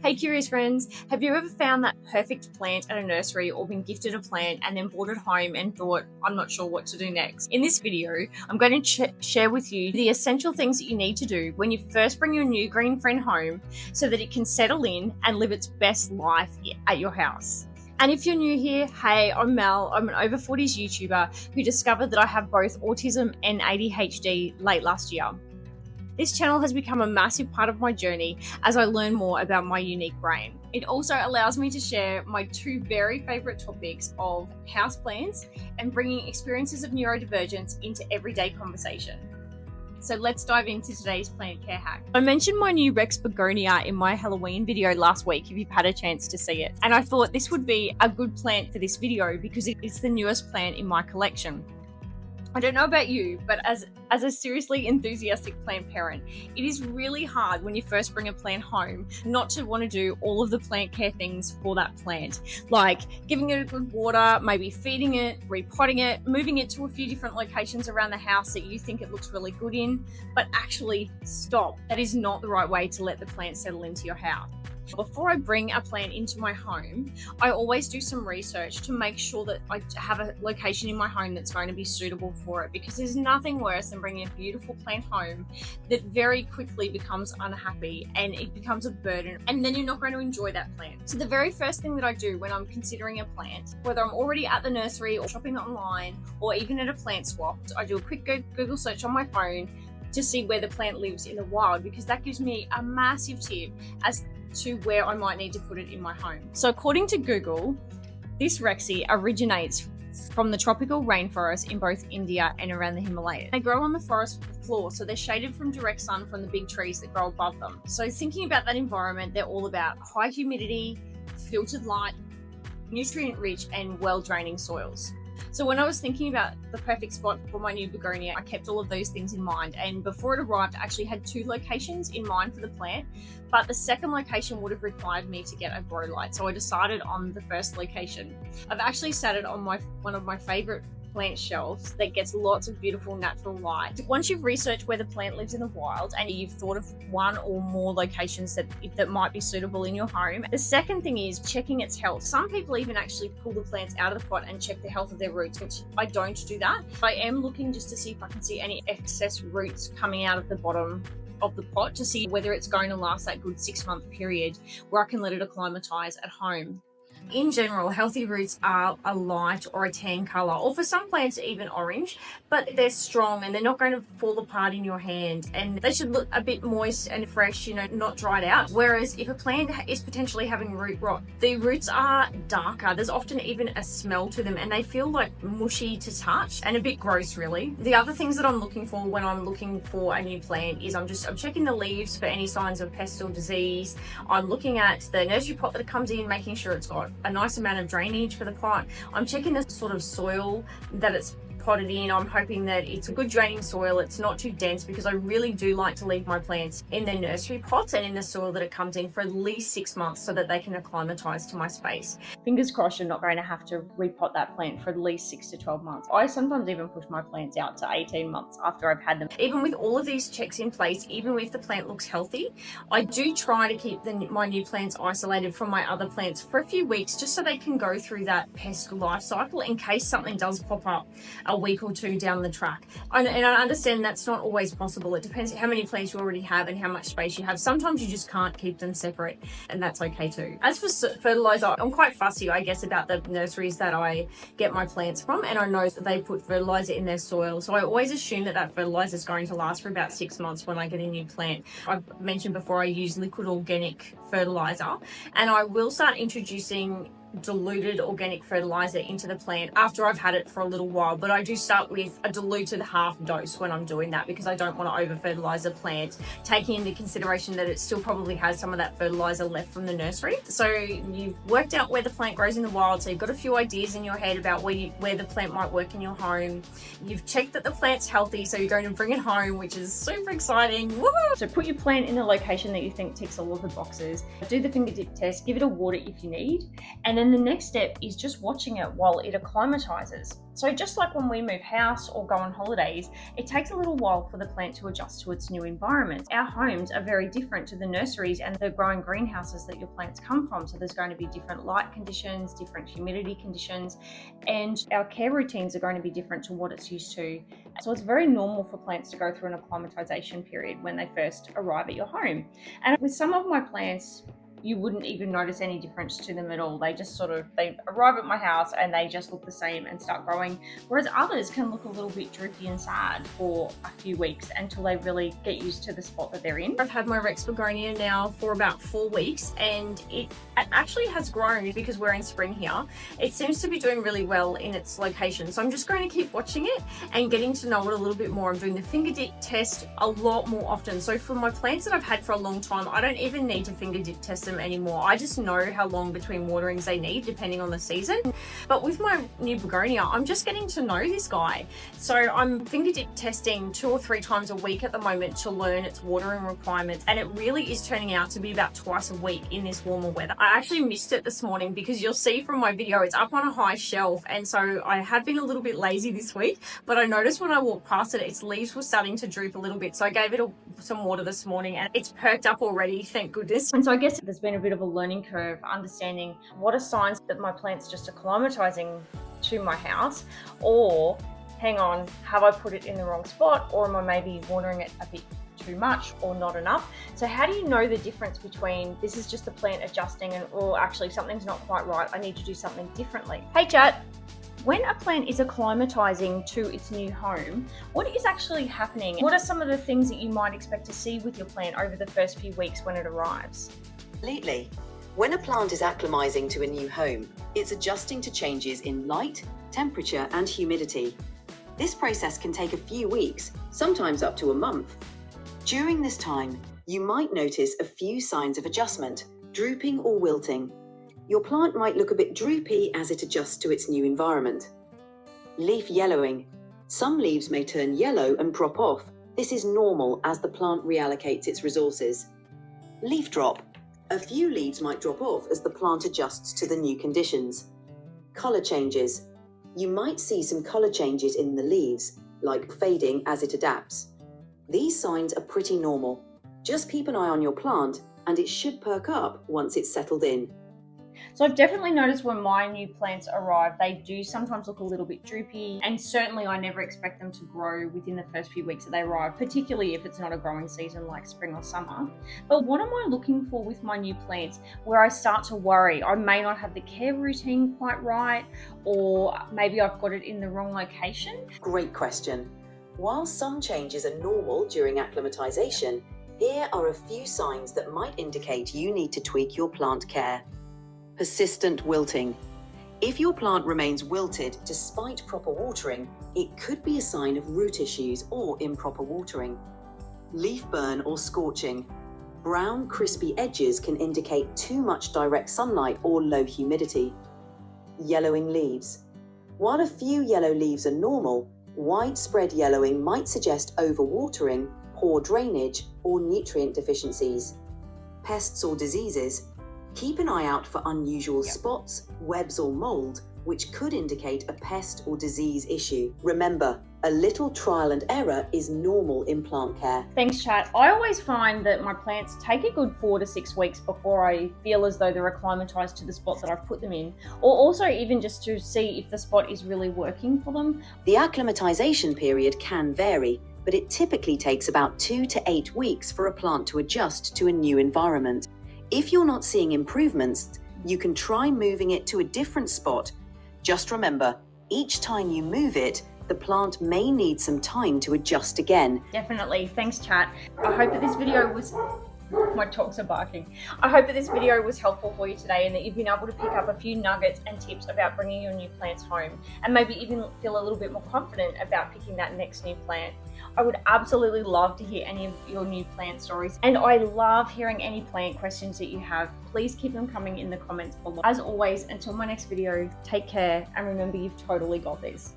Hey curious friends, have you ever found that perfect plant at a nursery or been gifted a plant and then brought it home and thought, I'm not sure what to do next? In this video, I'm going to share with you the essential things that you need to do when you first bring your new green friend home so that it can settle in and live its best life at your house. And if you're new here, hey, I'm Mel. I'm an over 40s YouTuber who discovered that I have both autism and AuDHD late last year. This channel has become a massive part of my journey as I learn more about my unique brain. It also allows me to share my two very favourite topics of houseplants and bringing experiences of neurodivergence into everyday conversation. So let's dive into today's plant care hack. I mentioned my new Rex begonia in my Halloween video last week if you've had a chance to see it. And I thought this would be a good plant for this video because it's the newest plant in my collection. I don't know about you, but as a seriously enthusiastic plant parent, it is really hard when you first bring a plant home not to want to do all of the plant care things for that plant, like giving it a good water, maybe feeding it, repotting it, moving it to a few different locations around the house that you think it looks really good in, but actually stop. That is not the right way to let the plant settle into your house. Before I bring a plant into my home, I always do some research to make sure that I have a location in my home that's going to be suitable for it, because there's nothing worse than bringing a beautiful plant home that very quickly becomes unhappy and it becomes a burden, and then you're not going to enjoy that plant. So the very first thing that I do when I'm considering a plant, whether I'm already at the nursery or shopping online or even at a plant swap, I do a quick Google search on my phone to see where the plant lives in the wild, because that gives me a massive tip as to where I might need to put it in my home. So according to Google, this Rexy originates from the tropical rainforest in both India and around the Himalayas. They grow on the forest floor, so they're shaded from direct sun from the big trees that grow above them. So thinking about that environment, they're all about high humidity, filtered light, nutrient-rich and well-draining soils. So when I was thinking about the perfect spot for my new begonia, I kept all of those things in mind. And before it arrived, I actually had two locations in mind for the plant, but the second location would have required me to get a grow light. So I decided on the first location. I've actually sat it on one of my favorite plant shelves that gets lots of beautiful natural light. Once you've researched where the plant lives in the wild and you've thought of one or more locations that might be suitable in your home, the second thing is checking its health. Some people even actually pull the plants out of the pot and check the health of their roots, which I don't do that. I am looking just to see if I can see any excess roots coming out of the bottom of the pot to see whether it's going to last that good 6-month period where I can let it acclimatise at home. In general, healthy roots are a light or a tan colour, or for some plants even orange, but they're strong and they're not going to fall apart in your hand, and they should look a bit moist and fresh, not dried out. Whereas if a plant is potentially having root rot, the roots are darker. There's often even a smell to them and they feel like mushy to touch and a bit gross really. The other things that I'm looking for when I'm looking for a new plant is I'm checking the leaves for any signs of pest or disease. I'm looking at the nursery pot that it comes in, making sure it's got a nice amount of drainage for the pot. I'm checking the sort of soil that it's potted in. I'm hoping that it's a good draining soil, it's not too dense, because I really do like to leave my plants in their nursery pots and in the soil that it comes in for at least 6 months so that they can acclimatise to my space. Fingers crossed you're not going to have to repot that plant for at least 6 to 12 months. I sometimes even push my plants out to 18 months after I've had them. Even with all of these checks in place, even if the plant looks healthy, I do try to keep my new plants isolated from my other plants for a few weeks just so they can go through that pest life cycle in case something does pop up a week or two down the track. And I understand that's not always possible. It depends how many plants you already have and how much space you have. Sometimes you just can't keep them separate, and that's okay too. As for fertilizer, I'm quite fussy, I guess, about the nurseries that I get my plants from, and I know that they put fertilizer in their soil. So I always assume that fertilizer is going to last for about 6 months when I get a new plant. I've mentioned before I use liquid organic fertilizer, and I will start introducing diluted organic fertilizer into the plant after I've had it for a little while, but I do start with a diluted half dose when I'm doing that because I don't want to over fertilize a plant, taking into consideration that it still probably has some of that fertilizer left from the nursery. So you've worked out where the plant grows in the wild, so you've got a few ideas in your head about where the plant might work in your home. You've checked that the plant's healthy, so you're going to bring it home, which is super exciting. Woohoo! So put your plant in a location that you think ticks all of the boxes, do the fingertip test, give it a water if you need, and then the next step is just watching it while it acclimatizes. So just like when we move house or go on holidays, it takes a little while for the plant to adjust to its new environment. Our homes are very different to the nurseries and the growing greenhouses that your plants come from. So there's going to be different light conditions, different humidity conditions, and our care routines are going to be different to what it's used to. So it's very normal for plants to go through an acclimatization period when they first arrive at your home. And with some of my plants, you wouldn't even notice any difference to them at all. They just they arrive at my house and they just look the same and start growing. Whereas others can look a little bit droopy and sad for a few weeks until they really get used to the spot that they're in. I've had my Rex begonia now for about 4 weeks, and it actually has grown because we're in spring here. It seems to be doing really well in its location. So I'm just going to keep watching it and getting to know it a little bit more. I'm doing the finger dip test a lot more often. So for my plants that I've had for a long time, I don't even need to finger dip test them anymore. I just know how long between waterings they need depending on the season. But with my new begonia, I'm just getting to know this guy. So I'm finger dip testing 2 or 3 times a week at the moment to learn its watering requirements, and it really is turning out to be about twice a week in this warmer weather. I actually missed it this morning because you'll see from my video it's up on a high shelf, and so I have been a little bit lazy this week, but I noticed when I walked past it, its leaves were starting to droop a little bit. So I gave it some water this morning and it's perked up already, thank goodness. And so I guess there's been a bit of a learning curve understanding what are signs that my plant's just acclimatizing to my house, or hang on, have I put it in the wrong spot, or am I maybe watering it a bit too much or not enough? So how do you know the difference between this is just the plant adjusting and, or actually something's not quite right, I need to do something differently? Hey chat! When a plant is acclimatizing to its new home, what is actually happening? What are some of the things that you might expect to see with your plant over the first few weeks when it arrives? Absolutely. When a plant is acclimating to a new home, it's adjusting to changes in light, temperature, and humidity. This process can take a few weeks, sometimes up to a month. During this time, you might notice a few signs of adjustment, drooping or wilting. Your plant might look a bit droopy as it adjusts to its new environment. Leaf yellowing. Some leaves may turn yellow and drop off. This is normal as the plant reallocates its resources. Leaf drop. A few leaves might drop off as the plant adjusts to the new conditions. Color changes. You might see some color changes in the leaves, like fading as it adapts. These signs are pretty normal. Just keep an eye on your plant and it should perk up once it's settled in. So I've definitely noticed when my new plants arrive, they do sometimes look a little bit droopy, and certainly I never expect them to grow within the first few weeks that they arrive, particularly if it's not a growing season like spring or summer. But what am I looking for with my new plants where I start to worry? I may not have the care routine quite right, or maybe I've got it in the wrong location. Great question. While some changes are normal during acclimatization, here are a few signs that might indicate you need to tweak your plant care. Persistent wilting. If your plant remains wilted despite proper watering, it could be a sign of root issues or improper watering. Leaf burn or scorching. Brown, crispy edges can indicate too much direct sunlight or low humidity. Yellowing leaves. While a few yellow leaves are normal, widespread yellowing might suggest overwatering, poor drainage, or nutrient deficiencies. Pests or diseases. Keep an eye out for unusual spots, webs, or mold, which could indicate a pest or disease issue. Remember, a little trial and error is normal in plant care. Thanks, chat. I always find that my plants take a good 4 to 6 weeks before I feel as though they're acclimatized to the spot that I've put them in, or also even just to see if the spot is really working for them. The acclimatization period can vary, but it typically takes about 2 to 8 weeks for a plant to adjust to a new environment. If you're not seeing improvements, you can try moving it to a different spot. Just remember, each time you move it, the plant may need some time to adjust again. Definitely. Thanks, chat. I hope that this video was... My dogs are barking. I hope that this video was helpful for you today and that you've been able to pick up a few nuggets and tips about bringing your new plants home, and maybe even feel a little bit more confident about picking that next new plant. I would absolutely love to hear any of your new plant stories, and I love hearing any plant questions that you have. Please keep them coming in the comments below. As always, until my next video, take care and remember you've totally got this.